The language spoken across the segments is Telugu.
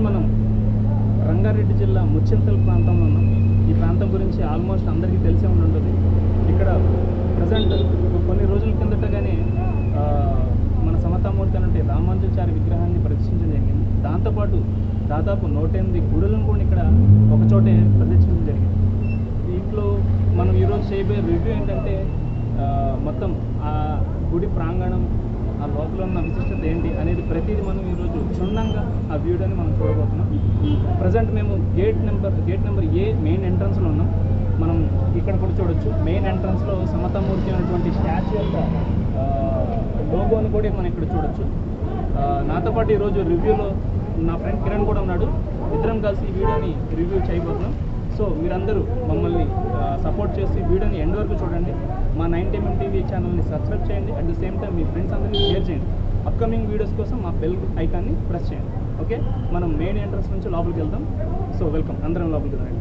మనం రంగారెడ్డి జిల్లా ముచ్చింతల్ ప్రాంతంలో ఉన్నాం. ఈ ప్రాంతం గురించి ఆల్మోస్ట్ అందరికీ తెలిసే ఉంటుంది. ఇక్కడ ప్రజెంట్ కొన్ని రోజుల కిందటగానే మన సమతామూర్తి అంటే రామానుజాచార్య విగ్రహాన్ని ప్రదర్శించడం జరిగింది. దాంతోపాటు దాదాపు 108 గుడులను కూడా ఇక్కడ ఒకచోటే ప్రదర్శించడం జరిగింది. దీంట్లో మనం ఈరోజు చేయబోయే రివ్యూ ఏంటంటే మొత్తం ఆ గుడి ప్రాంగణం, ఆ లోపల ఉన్న విశిష్టత ఏంటి అనేది ప్రతిదీ మనం ఈరోజు క్షుణ్ణంగా ఆ వీడియోని మనం చూడబోతున్నాం. ప్రజెంట్ మేము గేట్ నెంబర్ ఏ మెయిన్ ఎంట్రన్స్లో ఉన్నాం. మనం ఇక్కడ కూడా చూడొచ్చు. మెయిన్ ఎంట్రన్స్లో సమతామూర్తి అనేటువంటి స్టాచ్యూ యొక్క లోగోని కూడా మనం ఇక్కడ చూడొచ్చు. నాతో పాటు ఈరోజు రివ్యూలో నా ఫ్రెండ్ కిరణ్ కూడా ఉన్నాడు. ఇద్దరం కలిసి ఈ వీడియోని రివ్యూ చేయబోతున్నాం. సో మీరందరూ మమ్మల్ని సపోర్ట్ చేసి వీడియోని ఎండ్ వరకు చూడండి. మా 9mm TV ఛానల్ని సబ్స్క్రైబ్ చేయండి. At the same time me friends అందరినీ షేర్ చేయండి. అప్కమింగ్ వీడియోస్ కోసం మా బెల్ ఐకాన్ని ప్రెస్ చేయండి. ఓకే, మనం మెయిన్ ఎంట్రన్స్ నుంచి లోపలికి వెళ్దాం. సో వెల్కమ్, అందరం లోపలికి రండి.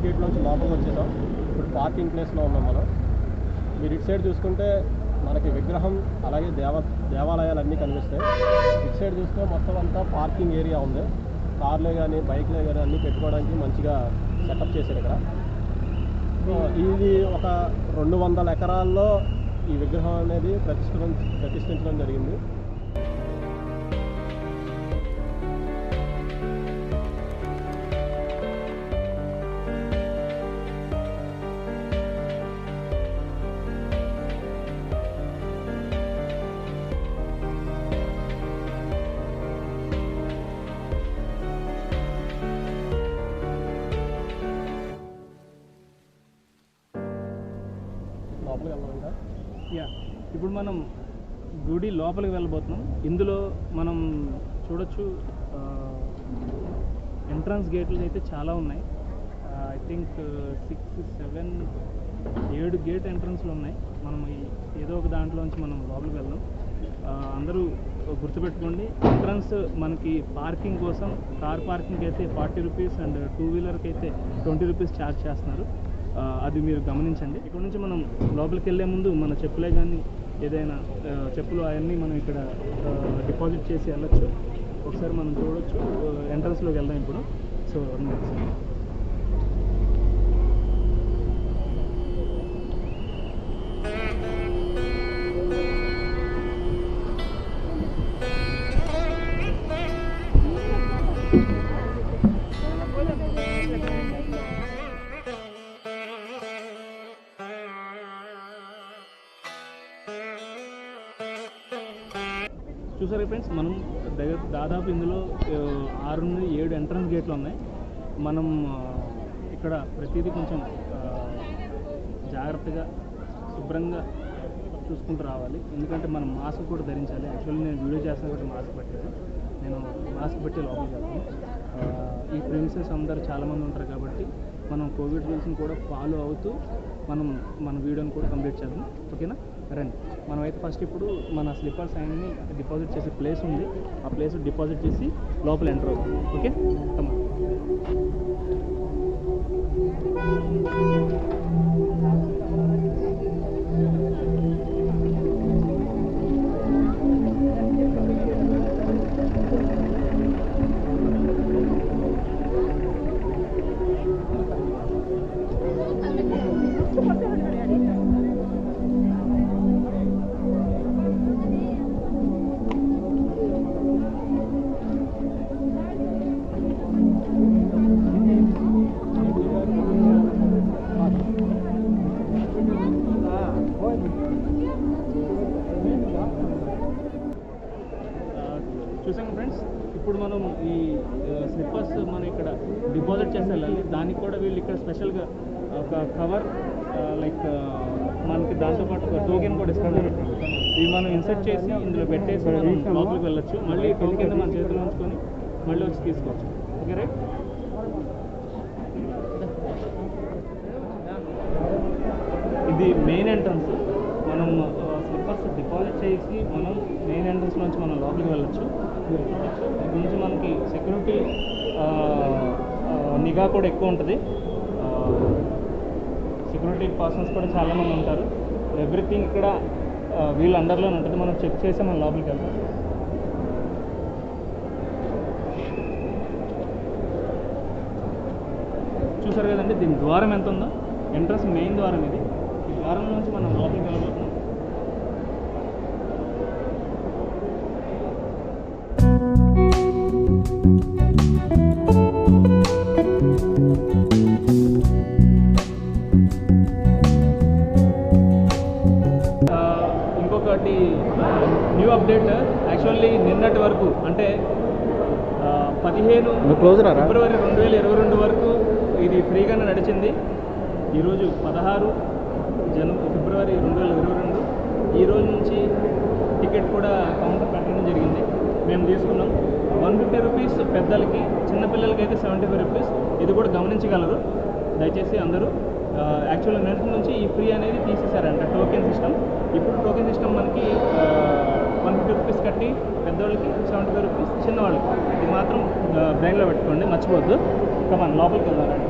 గేట్ నుంచి లోపలికి వచ్చేసాం. ఇప్పుడు పార్కింగ్ ప్లేస్లో ఉన్నాం మనం. మీరు ఇటు సైడ్ చూసుకుంటే మనకి విగ్రహం అలాగే దేవాలయాలు అన్నీ కనిపిస్తాయి. ఇటు సైడ్ చూస్తే మొత్తం అంతా పార్కింగ్ ఏరియా ఉంది. కార్లే కానీ బైక్లే కానీ అన్నీ పెట్టుకోవడానికి మంచిగా సెటప్ చేశారు ఇక్కడ. సో ఇది ఒక 200 ఎకరాల్లో ఈ విగ్రహం అనేది ప్రతిష్ఠించడం జరిగింది. ఇప్పుడు మనం గుడి లోపలికి వెళ్ళబోతున్నాం. ఇందులో మనం చూడొచ్చు ఎంట్రన్స్ గేట్లు అయితే చాలా ఉన్నాయి. ఐ థింక్ 6, 7, 7 గేట్ ఎంట్రన్స్లు ఉన్నాయి. మనం ఏదో ఒక దాంట్లోంచి మనం లోపలికి వెళ్దాం. అందరూ గుర్తుపెట్టుకోండి, ఎంట్రన్స్ మనకి పార్కింగ్ కోసం కార్ పార్కింగ్ అయితే 40 రూపీస్ అండ్ 2 వీలర్కి అయితే 20 రూపీస్ ఛార్జ్ చేస్తున్నారు. అది మీరు గమనించండి. ఇక్కడ నుంచి మనం లోపలికి వెళ్ళే ముందు మన చెప్పులే కానీ ఏదైనా చెప్పులు అవన్నీ మనం ఇక్కడ డిపాజిట్ చేసి వెళ్ళొచ్చు. ఒకసారి మనం చూడొచ్చు. ఎంట్రన్స్లోకి వెళ్దాం ఇప్పుడు. సో చూసారు ఫ్రెండ్స్, మనం దాదాపు ఇందులో 6 నుండి 7 ఎంట్రన్స్ గేట్లు ఉన్నాయి. మనం ఇక్కడ ప్రతిదీ కొంచెం జాగ్రత్తగా శుభ్రంగా చూసుకుంటూ రావాలి. ఎందుకంటే మనం మాస్క్ కూడా ధరించాలి. యాక్చువల్లీ నేను వీడియో చేస్తాను కాబట్టి మాస్క్ పెట్టలేదు, నేను మాస్క్ పెట్టి లోపలికి వెళ్తాను. ఈ ప్రిన్సెస్ అందరు చాలామంది ఉంటారు కాబట్టి మనం కోవిడ్ రూల్స్ని కూడా ఫాలో అవుతూ మన వీడియోని కూడా కంప్లీట్ చేద్దాం. ఓకేనా, రండి. మనమైతే ఫస్ట్ ఇప్పుడు మన స్లిప్పర్స్ అన్ని డిపాజిట్ చేసే ప్లేస్ ఉంది, ఆ ప్లేస్ డిపాజిట్ చేసి లోపల ఎంటర్ అవుతాం. ఓకే, కమా. చూసాం ఫ్రెండ్స్, ఇప్పుడు మనం ఈ స్లిప్పర్స్ మనం ఇక్కడ డిపాజిట్ చేసి వెళ్ళాలి. దానికి కూడా వీళ్ళు ఇక్కడ స్పెషల్గా ఒక కవర్ లైక్ మనకి దాంతోపాటు ఒక టోకెన్ కూడా ఇస్తారు. ఇవి మనం ఇన్సర్ట్ చేసి ఇందులో పెట్టేసి మనం లోపలికి వెళ్ళొచ్చు. మళ్ళీ టోకెన్ మన చేతిలో ఉంచుకొని మళ్ళీ వచ్చి తీసుకోవచ్చు. Okay, right. ఇది మెయిన్ ఎంట్రన్స్. మనం స్లిప్పర్స్ డిపాజిట్ చేసి మనం మెయిన్ ఎంట్రన్స్ నుంచి మనం లోపలికి వెళ్ళొచ్చు. ఇది నుంచి మనకి సెక్యూరిటీ నిఘా కూడా ఎక్కువ ఉంటుంది. సెక్యూరిటీ పర్సన్స్ కూడా చాలామంది ఉంటారు. ఎవ్రీథింగ్ ఇక్కడ వీళ్ళ అండర్లోనే ఉంటుంది. మనం చెక్ చేసి మనం లోపలికి వెళ్తాం. చూసారు కదండి, దీని ద్వారం ఎంత ఉందో. ఎంట్రన్స్ మెయిన్ ద్వారం ఇది. ఈ ద్వారం నుంచి మనం లోపలికి వెళ్ళబోతున్నాం. ఇంకొకటి న్యూ అప్డేట్. యాక్చువల్లీ నిన్నటి వరకు అంటే 15 ఫిబ్రవరి 2022 వరకు ఇది ఫ్రీగానే నడిచింది. ఈరోజు 16 ఫిబ్రవరి 2022. ఈ రోజు నుంచి టికెట్ కూడా కౌంటర్ పెట్టడం జరిగింది. మేము తీసుకున్నాం 150 రూపీస్ పెద్దలకి, చిన్నపిల్లలకి అయితే 75 రూపీస్. ఇది కూడా గమనించగలరు దయచేసి అందరూ. యాక్చువల్గా నెట్ నుంచి ఈ ఫ్రీ అనేది తీసేశారంట, టోకెన్ సిస్టమ్. ఇప్పుడు టోకెన్ సిస్టమ్ మనకి 150 రూపీస్ కట్టి పెద్దవాళ్ళకి, 75 రూపీస్ చిన్నవాళ్ళకి. ఇది మాత్రం బ్రెయిన్లో పెట్టుకోండి, మర్చిపోవద్దు. కమాన్, లోపలికి వెళ్దారండి.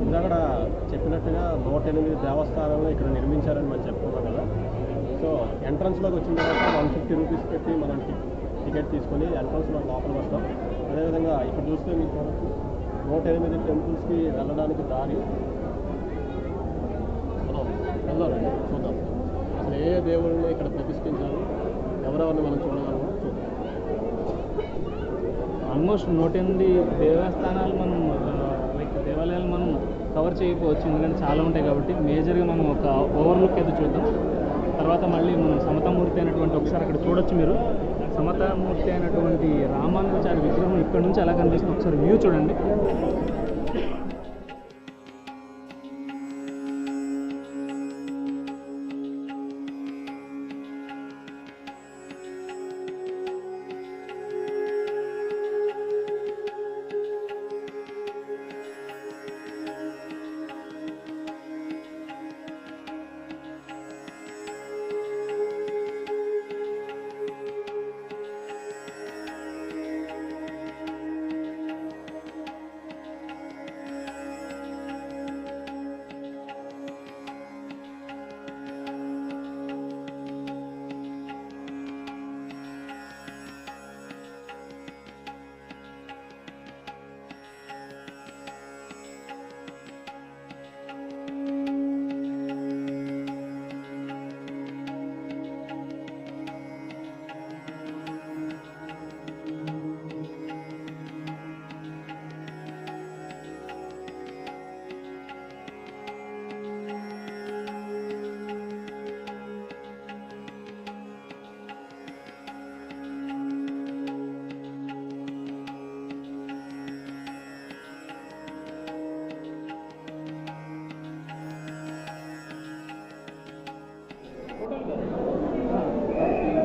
ఇందాక చెప్పినట్టుగా 108 దేవస్థానాలు ఇక్కడ నిర్మించారని మనం చెప్పుకున్నాం కదా. సో ఎంట్రన్స్లోకి వచ్చిన తర్వాత 150 రూపీస్ పెట్టి మనం టికెట్ తీసుకొని ఎంట్రన్స్లో లోపలికి వస్తాం. అదేవిధంగా ఇక్కడ చూస్తే మీకు 108 టెంపుల్స్కి వెళ్ళడానికి దారి. మనం వెళ్దామండి, చూద్దాం అసలు ఏ దేవుడిని ఇక్కడ ప్రతిష్ఠించారు, ఎవరెవరిని మనం చూడగలమో చూద్దాం. ఆల్మోస్ట్ 108 దేవస్థానాలు మనం దేవాలయాలు మనం కవర్ చేయకపోవచ్చు, ఎందుకంటే చాలా ఉంటాయి కాబట్టి. మేజర్గా మనం ఒక ఓవర్లుక్ అయితే చూద్దాం. తర్వాత మళ్ళీ మనం సమతామూర్తి అయినటువంటి ఒకసారి అక్కడ చూడొచ్చు మీరు. సమతామూర్తి అయినటువంటి రామానుజాచార్య విగ్రహం ఇక్కడ నుంచి ఎలా కనిపిస్తుంది ఒకసారి వ్యూ చూడండి.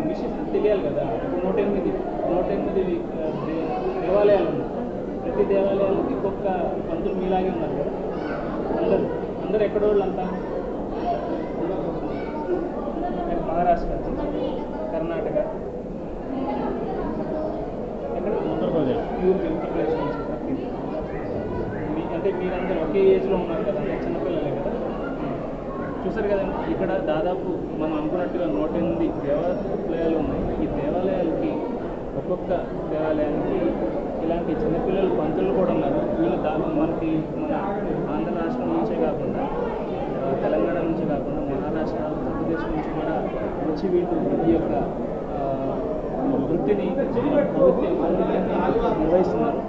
విశిష్టత తెలియాలి కదా. 108 దేవాలయాలు ఉన్నాయి. ప్రతి దేవాలయాలకి ఒక్కొక్క పంతులు మీలాగే ఉన్నారు కదా. అందరూ ఎక్కడ వాళ్ళు అంతా మహారాష్ట్ర, కర్ణాటక, ఎక్కడ ఉత్తరప్రదేశ్ నుంచి. అంటే మీరందరూ ఒకే ఏజ్లో ఉన్నారు కదా, అంటే చిన్నపిల్లలే కదా. చూసారు కదండి, ఇక్కడ దాదాపు మనం అనుకున్నట్టుగా 108 దేవాలయాలు ఉన్నాయి. ఈ దేవాలయాలకి ఒక్కొక్క దేవాలయానికి ఇలాంటి చిన్నపిల్లలు పంతులు కూడా ఉన్నారు. వీళ్ళు మనకి మన ఆంధ్ర రాష్ట్రం నుంచే కాకుండా తెలంగాణ నుంచి కాకుండా మహారాష్ట్ర, ఉత్తరప్రదేశ్ నుంచి కూడా వచ్చి వీళ్ళు ఈ యొక్క వృత్తిని నిర్వహిస్తున్నారు.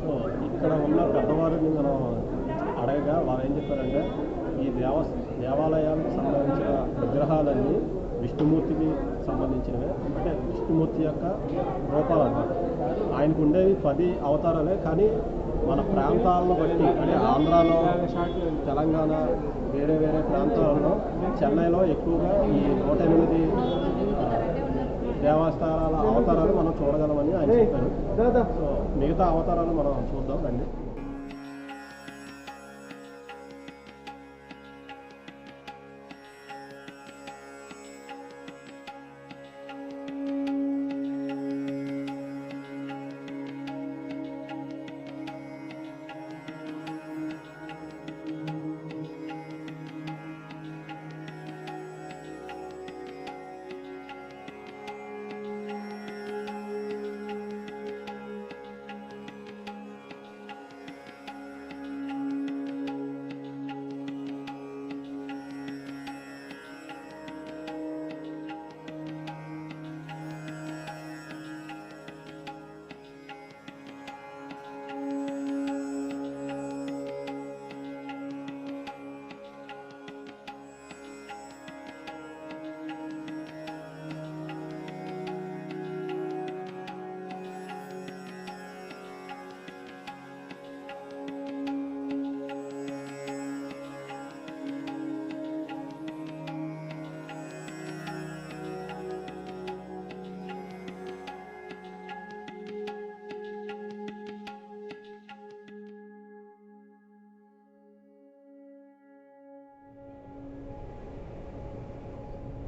సో ఇక్కడ ఉన్న పెద్దవారిని మనం అడగగా వాళ్ళు ఏం చెప్పారంటే ఈ దేవాలయాలకు సంబంధించిన విగ్రహాలన్నీ విష్ణుమూర్తికి సంబంధించినవే. అంటే విష్ణుమూర్తి యొక్క రూపాలు అన్నమాట. ఆయనకు ఉండేవి 10 అవతారాలే. కానీ మన ప్రాంతాలను బట్టి అంటే ఆంధ్రాలో, తెలంగాణ, వేరే ప్రాంతాలలో, చెన్నైలో ఎక్కువగా ఈ 108 దేవస్థానాల అవతారాలు మనం చూడగలమని ఆయన చెప్పారు. సో మిగతా అవతారాలు మనం చూద్దాం రండి.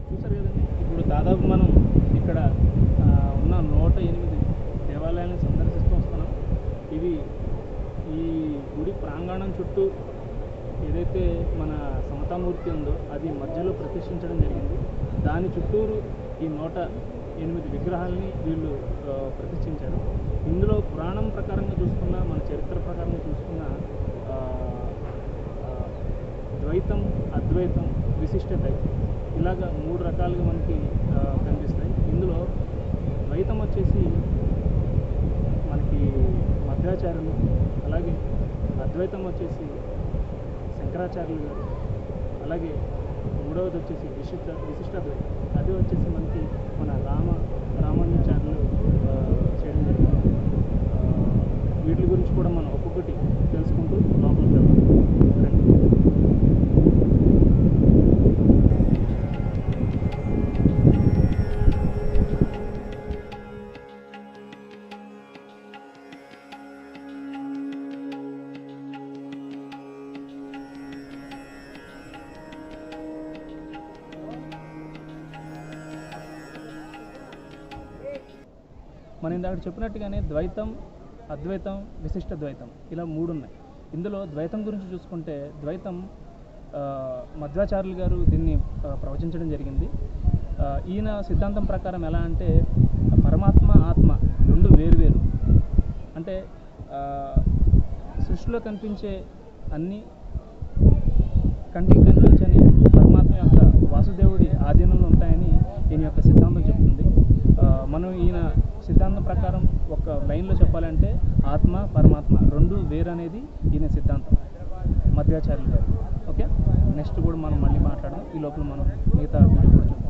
చూసారు కదండి, ఇప్పుడు దాదాపు మనం ఇక్కడ ఉన్న 108 దేవాలయాలను సందర్శిస్తూ వస్తున్నాం. ఇవి ఈ గుడి ప్రాంగణం చుట్టూ ఏదైతే మన సమతామూర్తి ఉందో అది మధ్యలో ప్రతిష్ఠించడం జరిగింది. దాని చుట్టూరు ఈ 108 విగ్రహాలని వీళ్ళు ప్రతిష్ఠించారు. ఇందులో పురాణం ప్రకారంగా చూసుకున్న, మన చరిత్ర ప్రకారంగా చూసుకున్న ద్వైతం, అద్వైతం, విశిష్టత ఇలాగ 3 రకాలుగా మనకి కనిపిస్తాయి. ఇందులో ద్వైతం వచ్చేసి మనకి మధ్వాచార్యులు, అలాగే అద్వైతం వచ్చేసి శంకరాచార్యులు గారు, అలాగే మూడవది వచ్చేసి విశిష్టాద్వైతం, అది వచ్చేసి మనకి మన రామానుజాచార్యులు చేయడం జరిగింది. వీటి గురించి కూడా మనం ఒక్కొక్కటి తెలుసుకుంటూ లోపలికి వెళ్తాం. మనం ఇందాక చెప్పినట్టుగానే ద్వైతం, అద్వైతం, విశిష్ట ద్వైతం ఇలా 3 ఉన్నాయి. ఇందులో ద్వైతం గురించి చూసుకుంటే ద్వైతం మధ్వాచార్యులు గారు దీన్ని ప్రవచించడం జరిగింది. ఈయన సిద్ధాంతం ప్రకారం ఎలా అంటే పరమాత్మ, ఆత్మ 2 వేరు. అంటే సృష్టిలో కనిపించే అన్ని కంటికి కనిపించని పరమాత్మ యొక్క వాసుదేవుడి ఆధీనంలో ఉంటాయని ఈయన యొక్క సిద్ధాంతం చెప్తుంది. మనం ఈయన సిద్ధాంతం ప్రకారం ఒక లైన్లో చెప్పాలంటే ఆత్మ, పరమాత్మ 2 వేరు అనేది ఈయన సిద్ధాంతం, మధ్వాచార్యులు గారు. ఓకే, నెక్స్ట్ కూడా మనం మళ్ళీ మాట్లాడదాం. ఈ లోపల మనం మిగతా వీడియో కూడా చూద్దాం.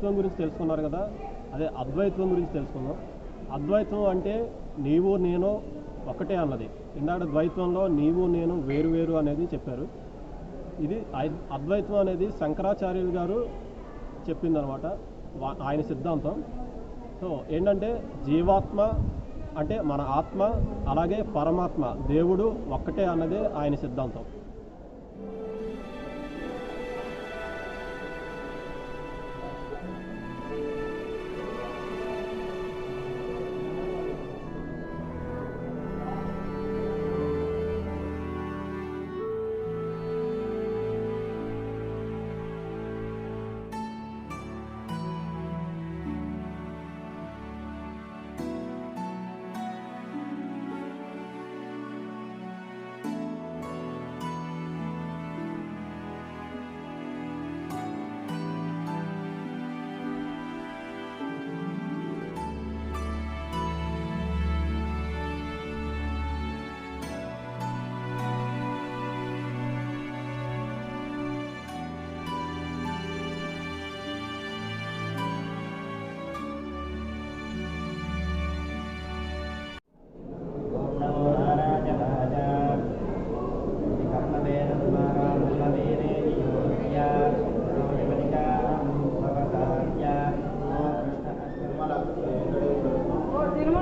ద్వైత్వం గురించి తెలుసుకున్నారు కదా, అదే అద్వైత్వం గురించి తెలుసుకుందాం. అద్వైత్వం అంటే నీవు నేను ఒకటే అన్నది. ఇందాక ద్వైత్వంలో నీవు నేను వేరు వేరు అనేది చెప్పారు. ఇది అద్వైత్వం అనేది శంకరాచార్యులు గారు చెప్పిందనమాట, ఆయన సిద్ధాంతం. సో ఏంటంటే జీవాత్మ అంటే మన ఆత్మ, అలాగే పరమాత్మ దేవుడు ఒక్కటే అన్నదే ఆయన సిద్ధాంతం.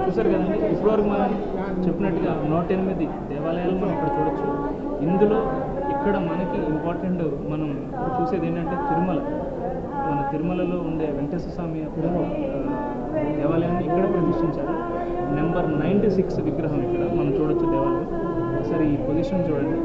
చూసారు కదండి, ఇప్పటివరకు మనం చెప్పినట్టుగా 108 దేవాలయాలు మనం ఇక్కడ చూడొచ్చు. ఇందులో ఇక్కడ మనకి ఇంపార్టెంట్ మనం చూసేది ఏంటంటే తిరుమల. మన తిరుమలలో ఉండే వెంకటేశ్వర స్వామి దేవాలయాన్ని ఇక్కడ ప్రతిష్ఠించారు. నెంబర్ 96 విగ్రహం ఇక్కడ మనం చూడొచ్చు దేవాలయం. ఒకసారి ఈ పొజిషన్ చూడండి.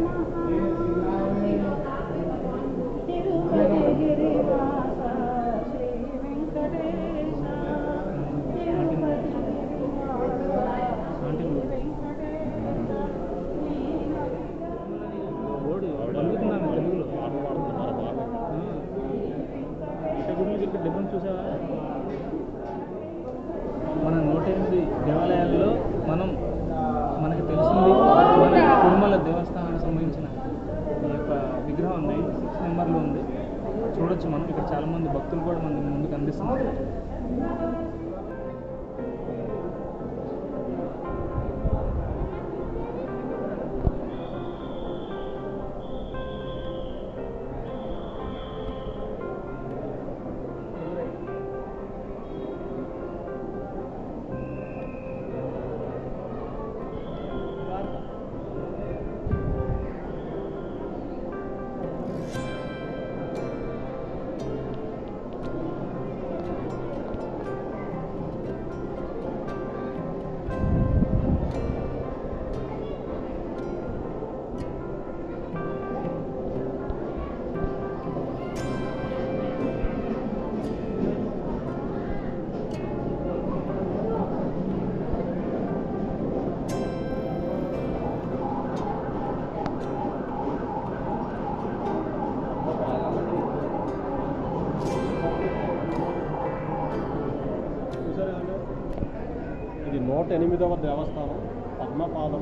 డిఫరెన్స్ చూసావా? మన 108 దేవాలయాల్లో మనకు తెలిసింది మన తిరుమల దేవస్థానానికి సంబంధించిన ఈ యొక్క విగ్రహం 96 నెంబర్లో ఉంది. చూడొచ్చు మనం ఇక్కడ చాలామంది భక్తులు కూడా మన ముందుకు కనిపిస్తున్నారు. ఇది 108వ దేవస్థానం పద్మపాదం.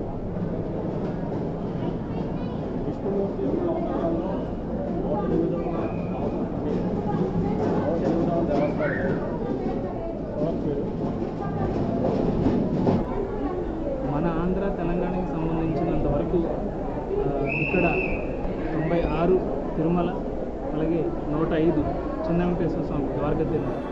విష్ణుమూర్తి యొక్క అవతారాల్లో 108వ దేవస్థానం పేరు. మన ఆంధ్ర తెలంగాణకి సంబంధించినంత వరకు ఇక్కడ 96 తిరుమల, అలాగే 105 చిన్న వెంకటేశ్వర స్వామి ద్వారకా తిరుమల.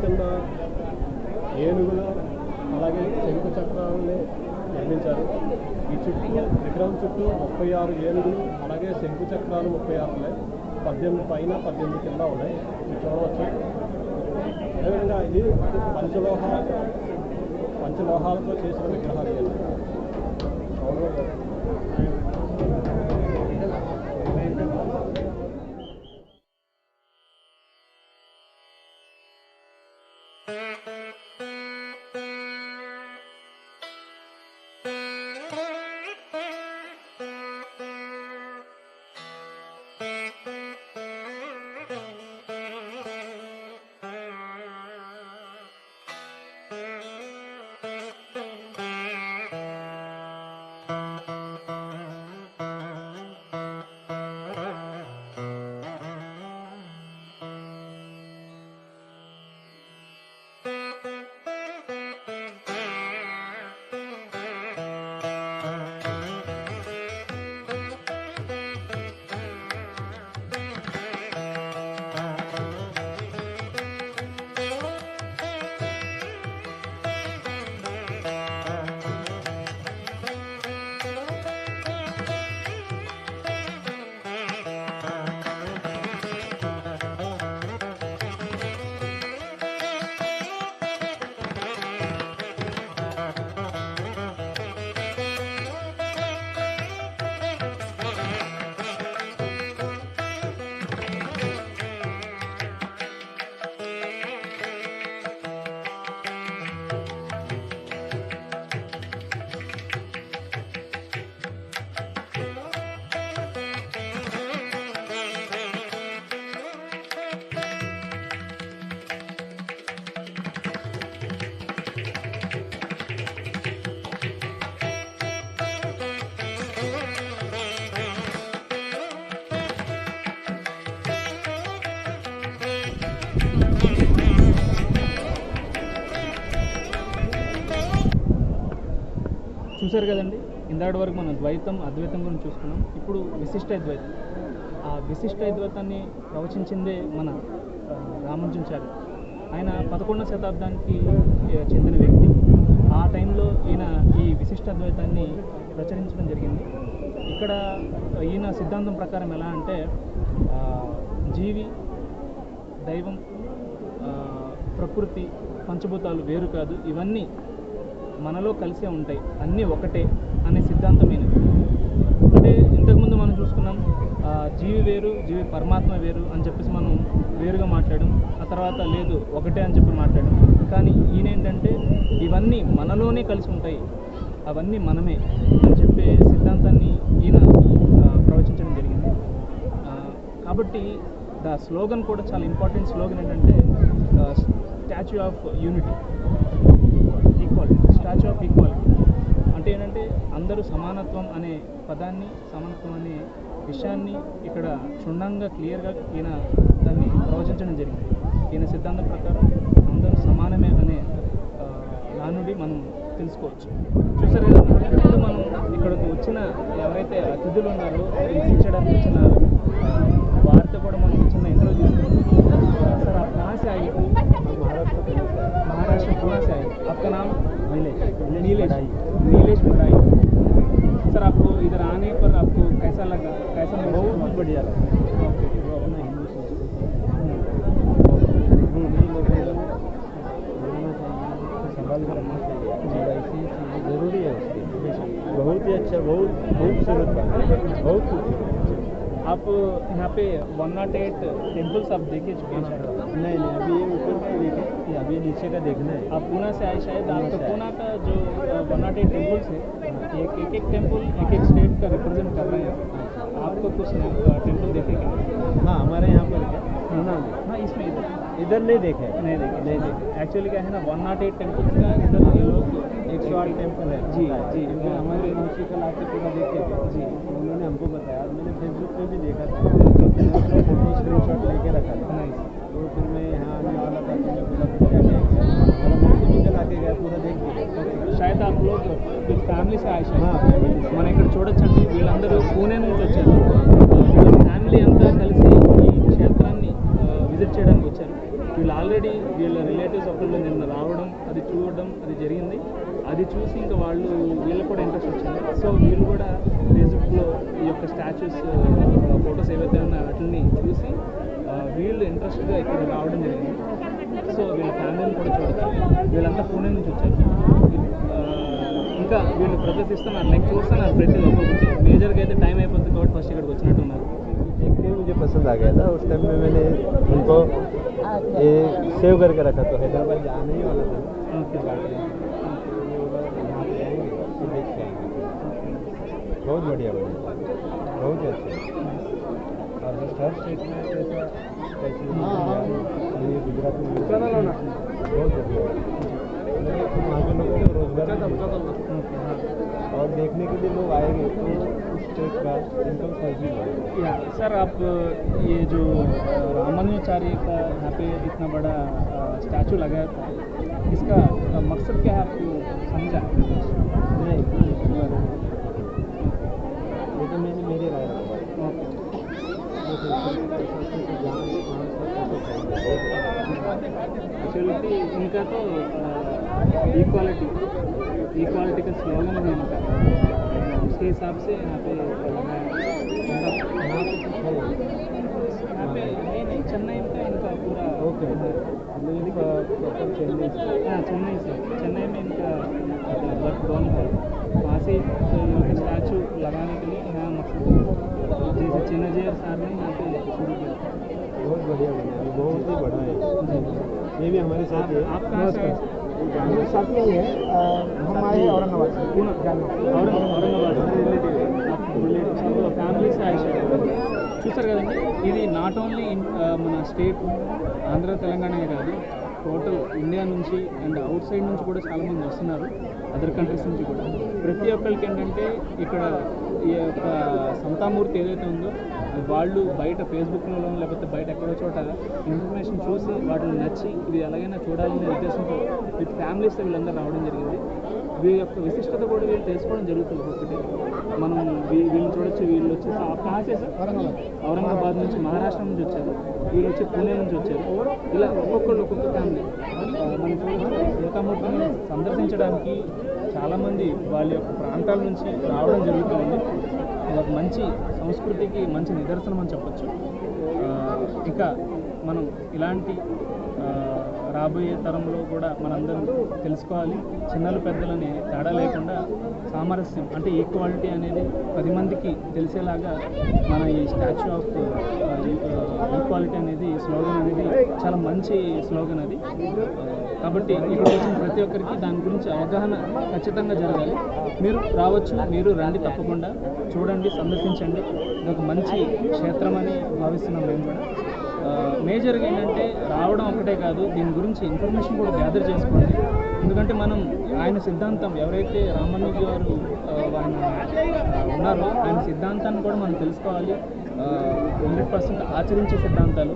చిన్న ఏనుగులు అలాగే శంకు చక్రాలని నిర్మించారు. ఈ చుట్టూ విగ్రహం చుట్టూ 36 ఏనుగులు అలాగే శంకు చక్రాలు 36 ఉన్నాయి. 18 పైన 18 కింద ఉన్నాయి. మీరు చూడవచ్చు. అదేవిధంగా ఇది పంచలోహాలతో చేసిన విగ్రహాలు ఇవన్నీ. చూశారు కదండి, ఇందాటి వరకు మనం ద్వైతం అద్వైతం గురించి చూసుకున్నాం. ఇప్పుడు విశిష్టాద్వైతం. ఆ విశిష్టాద్వైతాన్ని ప్రవచించిందే మన రామానుజాచార్యులు. ఆయన 11వ శతాబ్దానికి చెందిన వ్యక్తి. ఆ టైంలో ఈయన ఈ విశిష్టాద్వైతాన్ని ప్రచురించడం జరిగింది. ఇక్కడ ఈయన సిద్ధాంతం ప్రకారం ఎలా అంటే జీవి, దైవం, ప్రకృతి, పంచభూతాలు వేరు కాదు, ఇవన్నీ మనలో కలిసే ఉంటాయి, అన్నీ ఒకటే అనే సిద్ధాంతం ఈయనది. అంటే ఇంతకుముందు మనం చూసుకున్నాం జీవి వేరు, జీవి పరమాత్మ వేరు అని చెప్పేసి మనం వేరుగా మాట్లాడడం. ఆ తర్వాత లేదు ఒకటే అని చెప్పి మాట్లాడడం. కానీ ఈయన ఏంటంటే ఇవన్నీ మనలోనే కలిసి ఉంటాయి, అవన్నీ మనమే అని చెప్పే సిద్ధాంతాన్ని ఈయన ప్రవచించడం జరిగింది. కాబట్టి ద స్లోగన్ కూడా చాలా ఇంపార్టెంట్ స్లోగన్ ఏంటంటే statue of unity, equality, statue of equality. అంటే ఏంటంటే అందరూ సమానత్వం అనే పదాన్ని, సమానత్వం అనే విషయాన్ని ఇక్కడ క్షుణ్ణంగా క్లియర్గా ఈయన దాన్ని ప్రవచించడం జరిగింది. ఈయన సిద్ధాంతం ప్రకారం అందరూ సమానమే అనే నానుడి మనం తెలుసుకోవచ్చు. చూసారు కదా, ఇప్పుడు మనం ఇక్కడికి వచ్చిన ఎవరైతే అతిథులు ఉన్నారో ఈ శిక్షడానికి వచ్చిన వారితో కూడా మనం చిన్న ఇంటర్వ్యూ తీసుకుంటాం. सर आप कहाँ से आए? महाराष्ट्र पुणे से आए। आपका नाम? नीलेश बुढ़ाई। सर आपको इधर आने पर आपको कैसा लगा? कैसा? बहुत बढ़िया लगा। संभाल कर रखना चाहिए, ऐसी जरूरी है उसकी। बहुत ही अच्छा, बहुत खूबसूरत, बहुत खूबसूरत। आप यहाँ पे 108 टेम्पल्स आप देखे चुके हैं? नहीं, अभी ये ऊपर का देखे, अभी नीचे का देखना है। आप पुणे से आए शायद, आपका पुणे का जो 108 टेम्पल्स है, एक टेम्पल एक स्टेट का रिप्रेजेंट कर रहे हैं। आपको कुछ टेम्पल देखे क्या? हाँ, हमारे यहाँ पर है। हाँ, इसमें इधर नहीं देखे। एक्चुअली क्या है ना, 108 टेम्पल्स का इधर ये लोग 108 टेम्पल है। जी, हमारे मौसी कल आके पूरा देखे थे। जी, उन्होंने हमको बताया, मैंने फेसबुक पे भी देखा था, फोटो स्क्रीनशॉट लेके रखा था। तो फिर मैं यहाँ आने वाला था, तो मैं बोला क्या मेरा मौसी भी कल आके गया, पूरा देख के। शायद आप लोग ఫ్యామిలీ से आए शायद। మనం ఇక్కడ చూడొచ్చండి, వీళ్ళందరూ పూణే నుంచి వచ్చారు. వీళ్ళ ఫ్యామిలీ అంతా కలిసి ఈ క్షేత్రాన్ని విజిట్ చేయడానికి వచ్చారు. వీళ్ళు ఆల్రెడీ వీళ్ళ రిలేటివ్స్ స్టాచ్యూస్ ఫొటోస్ ఏవైతే ఉన్నాయో వాటిని చూసి వీళ్ళు ఇంట్రెస్ట్గా ఇక్కడ రావడం జరిగింది. సో వీళ్ళ ఫ్యామిలీని కూడా చూడొచ్చు. వీళ్ళంతా పూణే నుంచి వచ్చారు. ఇంకా వీళ్ళు ప్రదర్శిస్తున్నారు, లైక్ చూస్తున్నారు ప్రతి ఒక్కొక్కటి. మేజర్గా అయితే టైం అయిపోతుంది కాబట్టి ఫస్ట్ ఇక్కడికి వచ్చినట్టు ఉన్నారు. देखते मुझे पसंद आ गया था. उस टाइम में मैंने उनको ये सेव करके रखा, तो हैदराबाद जाने ही वाला था. ओके, यहाँ पे आएंगे तो देख के आएंगे. बहुत बढ़िया बना, बहुत ही अच्छा. और हर स्टेट में जैसा गुजरात में बहुत बढ़िया. वहाँ के लोगों को रोजगार और देखने के लिए लोग आएंगे तो उस स्टेट का इनकम सोर्स भी बढ़ेगा. सर, आप ये जो रामानुजाचार्य का यहाँ पे इतना बड़ा स्टैचू लगाया था, इसका मकसद क्या है आपको समझा? नहीं, ये तो मेरी राय है. एक्चुअली इनका तो इक्वालिटी का स्लोगन है इनका, उसके हिसाब से यहाँ पे लगाया. यहाँ पे नहीं चेन्नई का इनका पूरा ओके. चेन्नई से, चेन्नई में इनका वर्क डॉन है. वहाँ से स्टैचू लगाने के लिए यहाँ मकसद जैसे चिन्नजय साहब ने यहाँ पे शुरू किया. बहुत बढ़िया बना है, बहुत ही बड़ा है. ये भी हमारे साथ है. आप कहाँ से? हमारे साथ ही है. हम आए औरंगाबाद से. औरंगाबाद ఫ్యామిలీ చూసారు కదండి. ఇది నాట్ ఓన్లీ మన స్టేట్ ఆంధ్ర తెలంగాణే కాదు, టోటల్ ఇండియా నుంచి అండ్ అవుట్ సైడ్ నుంచి కూడా చాలామంది వస్తున్నారు, అదర్ కంట్రీస్ నుంచి కూడా. ప్రతి ఒక్కరికి ఏంటంటే ఇక్కడ ఈ యొక్క సంతామూర్తి ఏదైతే ఉందో వాళ్ళు బయట ఫేస్బుక్లో లేకపోతే బయట ఎక్కడో చోట ఇన్ఫర్మేషన్ చూసి వాటిని నచ్చి ఇది ఎలాగైనా చూడాలనే ఉద్దేశంతో విత్ ఫ్యామిలీస్తో వీళ్ళందరూ రావడం జరిగింది. వీళ్ళ యొక్క విశిష్టత కూడా వీళ్ళు తెలుసుకోవడం జరుగుతుంది. ఒక్కొక్కటి మనం వీళ్ళని చూడొచ్చు. వీళ్ళు వచ్చేసి కాసే సార్ ఔరంగాబాద్ నుంచి, మహారాష్ట్ర నుంచి వచ్చారు, వీళ్ళు వచ్చి పూణే నుంచి వచ్చారు. ఇలా ఒక్కొక్కళ్ళు ఒక్కొక్క ఫ్యామిలీ మనం చూడొచ్చు. సీతామూర్తిని సందర్శించడానికి చాలామంది వాళ్ళ యొక్క ప్రాంతాల నుంచి రావడం జరుగుతుంది. ఇది ఒక మంచి సంస్కృతికి మంచి నిదర్శనం అని చెప్పొచ్చు. ఇంకా మనం ఇలాంటి రాబోయే తరంలో కూడా మనందరం తెలుసుకోవాలి. చిన్నలు పెద్దలని తేడా లేకుండా సామరస్యం అంటే ఈక్వాలిటీ అనేది 10 మందికి తెలిసేలాగా మన ఈ స్టాచ్యూ ఆఫ్ ఈక్వాలిటీ అనేది స్లోగన్ అనేది చాలా మంచి స్లోగన్ అది. కాబట్టి ఇక్కడ వచ్చిన ప్రతి ఒక్కరికి దాని గురించి అవగాహన ఖచ్చితంగా జరగాలి. మీరు రావచ్చు, మీరు రండి, తప్పకుండా చూడండి, సందర్శించండి. ఇది ఒక మంచి క్షేత్రం అని భావిస్తున్నాం మేము కూడా. మేజర్గా ఏంటంటే రావడం ఒకటే కాదు, దీని గురించి ఇన్ఫర్మేషన్ కూడా గ్యాదర్ చేసుకోండి. ఎందుకంటే మనం ఆయన సిద్ధాంతం ఎవరైతే రామానుజు గారు ఆయన ఉన్నారో ఆయన సిద్ధాంతాన్ని కూడా మనం తెలుసుకోవాలి. 100% ఆచరించే సిద్ధాంతాలు,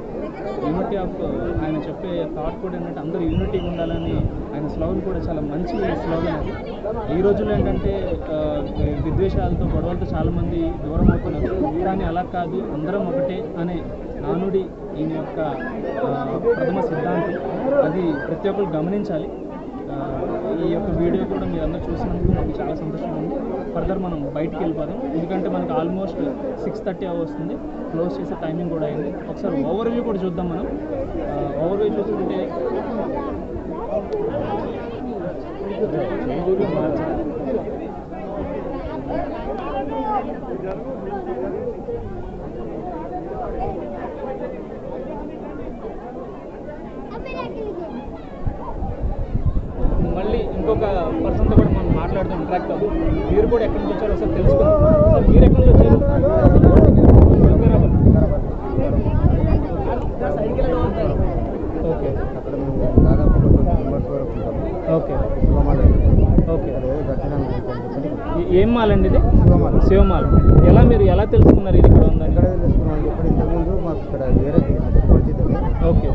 యూనిటీ ఆఫ్ ఆయన చెప్పే థాట్ కూడా ఏంటంటే అందరూ యూనిటీగా ఉండాలని ఆయన స్లోగన్ కూడా చాలా మంచి స్లోగన్ అది. ఈ రోజుల్లో ఏంటంటే విద్వేషాలతో గొడవలతో చాలామంది దూరం అవుతున్నారు, కానీ అలా కాదు, అందరం ఒకటే అనే నానుడి ఈయన యొక్క ప్రథమ సిద్ధాంతం. అది ప్రతి ఒక్కరు గమనించాలి. ఈ యొక్క వీడియో కూడా మీరు అందరూ చూసినందుకు మాకు చాలా సంతోషంగా ఉంది. ఫర్దర్ మనం బయటికి వెళ్ళిపోదాం, ఎందుకంటే మనకు ఆల్మోస్ట్ 6:30 వస్తుంది, క్లోజ్ చేసే టైమింగ్ కూడా అయింది. ఒకసారి ఓవర్వ్యూ కూడా చూద్దాం. మనం ఓవర్వ్యూ చూసుకుంటే మళ్ళీ ఇంకొక పర్సన్తో కూడా మనం మాట్లాడుతూ ఇంటరాక్ట్ అవుతాం. మీరు కూడా ఎక్కడి నుంచి వచ్చారో ఒకసారి తెలుసుకుందాం. సార్, మీరు ఎక్కడి నుంచి వచ్చారు? ఓకే, అక్కడ మేము దాదాపు 20 మెంబర్స్ వరకు ఉంటాము. Okay okay. ఏం మాల్ అండి ఇది? శివమాల. శివమాల. మీరు ఎలా తెలుసుకున్నారు ఇది ఇక్కడ ఉందని? ఇక్కడ తెలుసుకున్నాం. ఇప్పుడు ఇంతకుముందు మాకు ఇక్కడ వేరే పరిస్థితులు. ఓకే.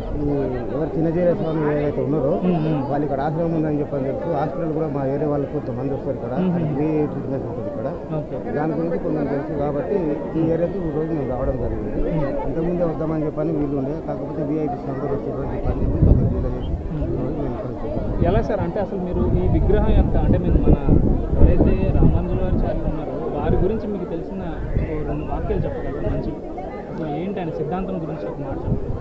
ఎవరు చిన్నజీర స్వామి ఏదైతే ఉన్నారో వాళ్ళు ఇక్కడ ఆశ్రమం ఉందని చెప్పని తెలుసు. హాస్పిటల్ కూడా మా ఏరియా వాళ్ళు కొంతమంది వస్తారు ఇక్కడ, ఫ్రీ ట్రీట్మెంట్ ఉంటుంది ఇక్కడ. దాని గురించి కొంచెం తెలుసు కాబట్టి ఈ ఏరియాకి ఈ రోజు మేము రావడం జరిగింది. ఇంతకుముందే వద్దామని చెప్పని వీళ్ళు ఉండే, కాకపోతే వీఐపీస్ అందరూ వచ్చారని చెప్పని కొంచెం వీలు చేసి ఎలా సార్ అంటే అసలు మీరు ఈ విగ్రహం యొక్క అంటే మీరు మన ఎవరైతే రామానుజుల వారి చార్యులు ఉన్నారో వారి గురించి మీకు తెలిసిన 2 వాక్యాలు చెప్పగలరు మంచి అసలు ఏంటి ఆయన సిద్ధాంతం గురించి ఒక మాట చెప్పండి.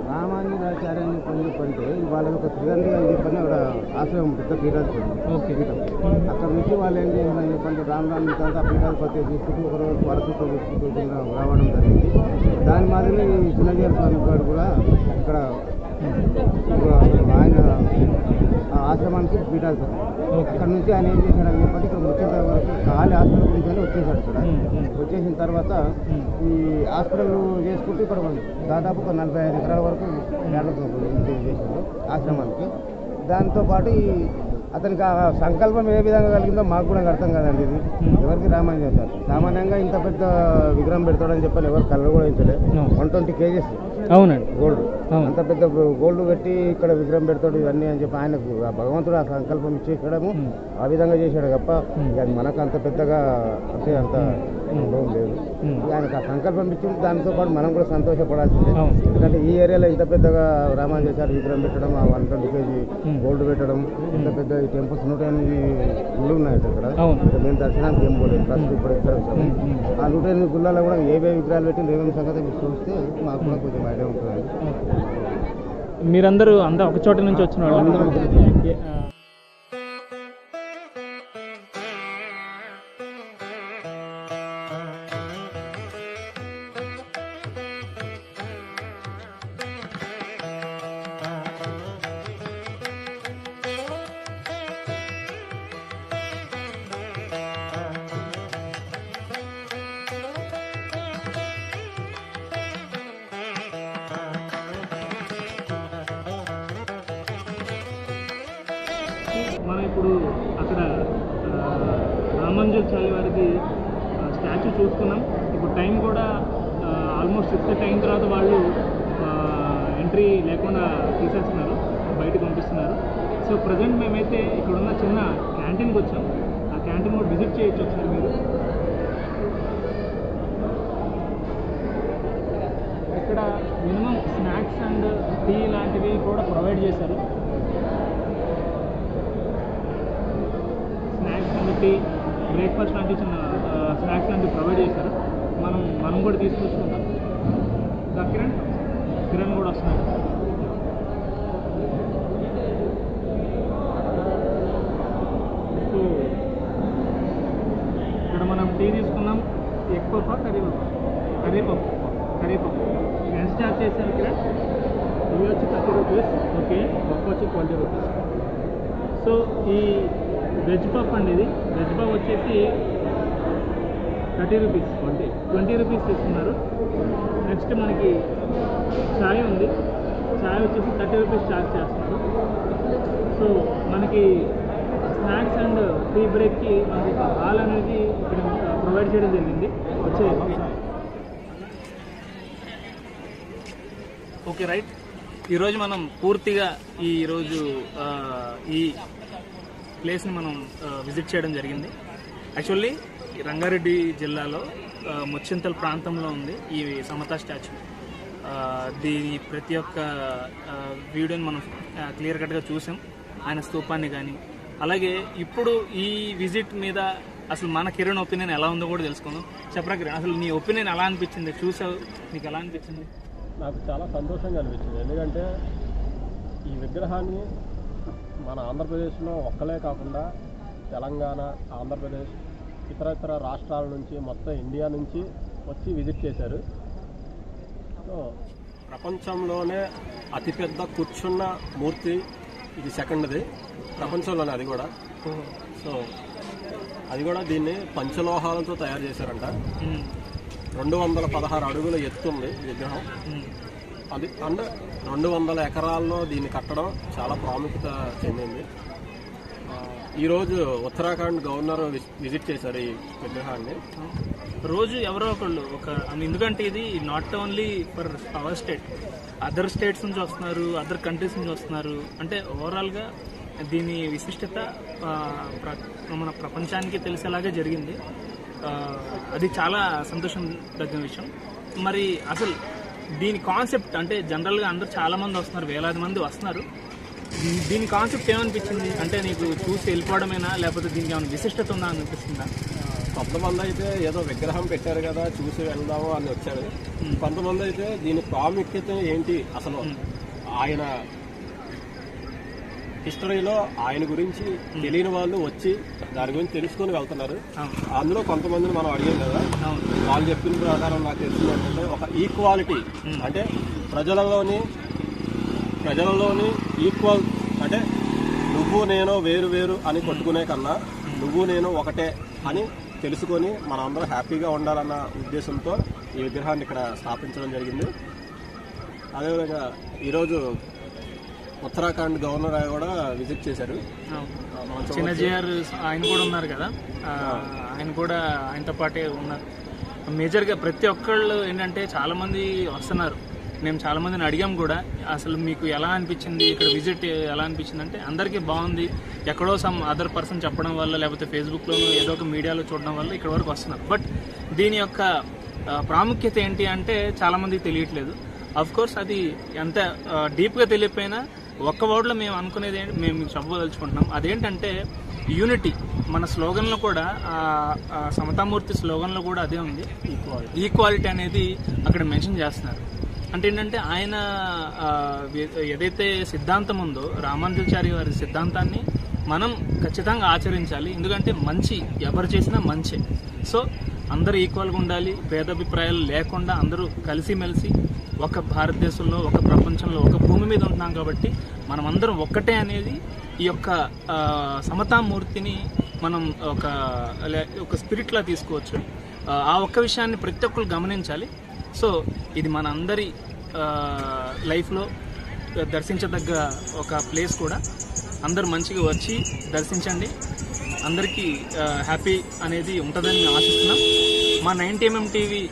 రామానుజాచార్యాన్ని పొందుకుంటే వాళ్ళకి ఒక త్రిగండి అని చెప్పని ఒక ఆశ్రమం పెద్ద పీఠాధిపతి. పీఠం అక్కడ నుంచి వాళ్ళు ఏం చేయాలని చెప్పంటే రామ్ ఇంకంతా పీఠాధిపతి తీసుకుంటూ ఒకరోజు వరసతో తీసుకుంటూ రావడం జరిగింది. దాని మాదిరి చిన్నజీర స్వామి గారు కూడా ఇక్కడ ఆయన ఆశ్రమానికి పీఠాధిపతి. అక్కడ నుంచి ఆయన ఏం చేశాడని చెప్పంటే ఇక్కడ వచ్చిన తర్వాత ఖాళీ హాస్పిటల్ గురించి అని వచ్చేసాడు. ఇక్కడ వచ్చేసిన తర్వాత ఈ హాస్పిటల్ చేసుకుంటూ ఇక్కడ దాదాపు ఒక 45 ఎకరాల వరకు చేశాడు ఆశ్రమానికి. దాంతోపాటు అతనికి ఆ సంకల్పం ఏ విధంగా కలిగిందో మాకు కూడా అర్థం కాదండి. ఇది ఎవరికి రామానుజాచార్య సామాన్యంగా ఇంత పెద్ద విగ్రహం పెడతాడని చెప్పని ఎవరు కళ్ళు కూడా ఇంచలే. 120 kgs అవునండి గోల్డ్, అంత పెద్ద గోల్డ్ పెట్టి ఇక్కడ విగ్రహం పెడతాడు ఇవన్నీ అని చెప్పి ఆయనకు భగవంతుడు ఆ సంకల్పం ఇచ్చేయడము ఆ విధంగా చేశాడు తప్ప అది మనకు అంత పెద్దగా అంటే అంత అనుభవం లేదు. ఆయనకు ఆ సంకల్పం ఇచ్చింది. దాంతో పాటు మనం కూడా సంతోషపడాల్సిందే. ఎందుకంటే ఈ ఏరియాలో ఇంత పెద్దగా రామానుజాచార్య విగ్రహం పెట్టడం, ఆ 120 kg గోల్డ్ పెట్టడం, ఇంత పెద్ద ఈ టెంపుల్స్ 108 గుళ్ళు ఉన్నాయి ఇక్కడ. మేము దర్శనానికి ఏం పోలేదు ఫస్ట్ ఇప్పుడు ఇక్కడ వచ్చాము. ఆ 108 గుళ్ళలో కూడా ఏవే విగ్రహాలు పెట్టి ఏమేమి సంగతి చూస్తే మాకు కూడా కొంచెం ఐడియా ఉంటుంది. మీరందరూ ఒక చోట నుంచి వచ్చిన వాళ్ళు మనం ఇప్పుడు అక్కడ రామానుజాచార్య వారికి స్టాచ్యూ చూసుకున్నాం. ఇప్పుడు టైం కూడా ఆల్మోస్ట్ 6:30 అయిన తర్వాత వాళ్ళు ఎంట్రీ లేకుండా తీసేస్తున్నారు, బయటకు పంపిస్తున్నారు. సో ప్రజెంట్ మేమైతే ఇక్కడ ఉన్న చిన్న క్యాంటీన్కి వచ్చాం. ఆ క్యాంటీన్ కూడా విజిట్ చేయొచ్చు ఒకసారి మీరు. ఇక్కడ మినిమం స్నాక్స్ అండ్ టీ లాంటివి కూడా ప్రొవైడ్ చేశారు. టీ, బ్రేక్ఫాస్ట్ లాంటి చిన్న స్నాక్స్ లాంటివి ప్రొవైడ్ చేశారు. మనం కూడా తీసుకొచ్చుకుంటాం. కిరణ్ కూడా వస్తున్నాడు. సో ఇక్కడ మనం టీ తీసుకున్నాం. ఎగ్ పఫ్, కర్రీపప్పు ఎంత చార్జ్ చేశారు కిరణ్? ఇవి వచ్చి 30 రూపీస్. ఓకే, పప్పు వచ్చి 20 రూపీస్. సో ఈ వెజ్ పఫ్ అండి, ఇది వెజ్ పఫ్ వచ్చేసి 30 రూపీస్, 20 రూపీస్ తీసుకున్నారు. నెక్స్ట్ మనకి ఛాయ్ ఉంది. ఛాయ్ వచ్చేసి 30 రూపీస్ ఛార్జ్ చేస్తున్నారు. సో మనకి స్నాక్స్ అండ్ టీ బ్రేక్కి మనకి హాల్ అనేది ఇక్కడ ప్రొవైడ్ చేయడం జరిగింది. Okay right. ఈరోజు మనం పూర్తిగా ఈరోజు ఈ ప్లేస్ని మనం విజిట్ చేయడం జరిగింది. యాక్చువల్లీ రంగారెడ్డి జిల్లాలో ముచ్చింతల్ ప్రాంతంలో ఉంది ఈ సమతా స్టాచ్యూ. దీని ప్రతి ఒక్క వీడియోని మనం క్లియర్ కట్గా చూసాం, ఆయన స్తూపాన్ని కానీ. అలాగే ఇప్పుడు ఈ విజిట్ మీద అసలు మన కిరణ్ ఒపీనియన్ ఎలా ఉందో కూడా తెలుసుకుందాం. చెప్పరా కిరణ్, అసలు నీ ఒపీనియన్ ఎలా అనిపించింది? చూసావు, నీకు ఎలా అనిపించింది? నాకు చాలా సంతోషంగా అనిపించింది. ఎందుకంటే ఈ విగ్రహాన్ని మన ఆంధ్రప్రదేశ్లో ఒక్కలే కాకుండా తెలంగాణ, ఆంధ్రప్రదేశ్, ఇతర రాష్ట్రాల నుంచి మొత్తం ఇండియా నుంచి వచ్చి విజిట్ చేశారు. సో ప్రపంచంలోనే అతిపెద్ద కూర్చున్న మూర్తి ఇది, సెకండ్ది ప్రపంచంలోనే అది కూడా. సో అది కూడా దీన్ని పంచలోహాలతో తయారు చేశారంట. 216 అడుగుల ఎత్తుంది విగ్రహం. అది అండ్ 200 ఎకరాల్లో దీన్ని కట్టడం చాలా ప్రాముఖ్యత చెందింది. ఈరోజు ఉత్తరాఖండ్ గవర్నర్ విజిట్ చేశారు ఈ విగ్రహాన్ని. రోజు ఎవరో ఒకళ్ళు ఎందుకంటే ఇది not only for our state, other states నుంచి వస్తున్నారు, అదర్ కంట్రీస్ నుంచి వస్తున్నారు. అంటే ఓవరాల్గా దీని విశిష్టత మన ప్రపంచానికి తెలిసేలాగే జరిగింది. అది చాలా సంతోషం తగ్గ విషయం. మరి అసలు దీని కాన్సెప్ట్ అంటే జనరల్గా అందరూ చాలామంది వస్తున్నారు, వేలాది మంది వస్తున్నారు. దీని కాన్సెప్ట్ ఏమనిపించింది? అంటే నీకు చూసి వెళ్ళిపోవడమేనా, లేకపోతే దీనికి ఏమైనా విశిష్టత ఉందా అనిపిస్తుందా? కొంతమంది అయితే ఏదో విగ్రహం పెట్టారు కదా చూసి వెళ్దాము అని వచ్చారు. కొంతమంది అయితే దీని ప్రాముఖ్యత ఏంటి అసలు, ఆయన హిస్టరీలో ఆయన గురించి తెలియని వాళ్ళు వచ్చి దాని గురించి తెలుసుకొని వెళ్తున్నారు. అందులో కొంతమందిని మనం అడిగాం కదా, వాళ్ళు చెప్పిన ప్రకారం నాకు తెలిసింది ఏంటంటే ఒక ఈక్వాలిటీ, అంటే ప్రజలలోని ఈక్వల్, అంటే నువ్వు నేను వేరు వేరు అని కొట్టుకునే కన్నా నువ్వు నేను ఒకటే అని తెలుసుకొని మనం అందరం హ్యాపీగా ఉండాలన్న ఉద్దేశంతో ఈ విగ్రహాన్ని ఇక్కడ స్థాపించడం జరిగింది. అదేవిధంగా ఈరోజు ఉత్తరాఖండ్ గవర్నర్ కూడా విజిట్ చేశారు. చిన్నజీఆర్ ఆయన కూడా ఉన్నారు కదా, ఆయన కూడా ఆయనతో పాటే ఉన్నారు. మేజర్గా ప్రతి ఒక్కళ్ళు ఏంటంటే చాలామంది వస్తున్నారు. మేము చాలామందిని అడిగాం కూడా, అసలు మీకు ఎలా అనిపించింది ఇక్కడ విజిట్, ఎలా అనిపించింది అంటే అందరికీ బాగుంది, ఎక్కడో సమ్ అదర్ పర్సన్ చెప్పడం వల్ల లేకపోతే ఫేస్బుక్లోనూ ఏదో ఒక మీడియాలో చూడడం వల్ల ఇక్కడ వరకు వస్తున్నారు. బట్ దీని యొక్క ప్రాముఖ్యత ఏంటి అంటే చాలామందికి తెలియట్లేదు. అఫ్కోర్స్ అది ఎంత డీప్గా తెలియకపోయినా ఒక్క వర్డ్లో మేము అనుకునేది ఏంటి, మేము మీకు చెప్పదలుచుకుంటున్నాం. అదేంటంటే యూనిటీ. మన స్లోగన్లో కూడా సమతామూర్తి స్లోగన్లో కూడా అదే ఉంది, ఈక్వాలిటీ అనేది అక్కడ మెన్షన్ చేస్తున్నారు. అంటే ఏంటంటే ఆయన ఏదైతే సిద్ధాంతం ఉందో రామానుజాచార్య వారి సిద్ధాంతాన్ని మనం ఖచ్చితంగా ఆచరించాలి. ఎందుకంటే మంచి ఎవరు చేసినా మంచి. సో అందరూ ఈక్వల్గా ఉండాలి, భేదాభిప్రాయాలు లేకుండా అందరూ కలిసిమెలిసి ఒక భారతదేశంలో, ఒక ప్రపంచంలో, ఒక భూమి మీద ఉంటున్నాం కాబట్టి మనం అందరం ఒక్కటే అనేది ఈ యొక్క సమతామూర్తిని మనం ఒక స్పిరిట్లా తీసుకోవచ్చు. ఆ ఒక్క విషయాన్ని ప్రతి ఒక్కరు గమనించాలి. సో ఇది మన అందరి లైఫ్లో దర్శించదగ్గ ఒక ప్లేస్ కూడా. అందరూ మంచిగా వచ్చి దర్శించండి. అందరికీ హ్యాపీ అనేది ఉంటుందని మేము ఆశిస్తున్నాం. మా 90mm టీవీ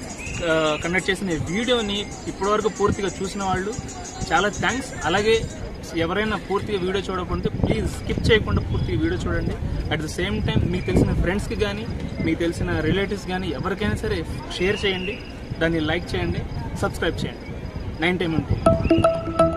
కండక్ట్ చేసిన వీడియోని ఇప్పటివరకు పూర్తిగా చూసిన వాళ్ళు చాలా థ్యాంక్స్. అలాగే ఎవరైనా పూర్తిగా వీడియో చూడకపోతే ప్లీజ్ స్కిప్ చేయకుండా పూర్తిగా వీడియో చూడండి. అట్ ద సేమ్ టైం మీకు తెలిసిన ఫ్రెండ్స్కి కానీ, మీకు తెలిసిన రిలేటివ్స్ కానీ ఎవరికైనా సరే షేర్ చేయండి, దాన్ని లైక్ చేయండి, సబ్స్క్రైబ్ చేయండి. 90mm TV.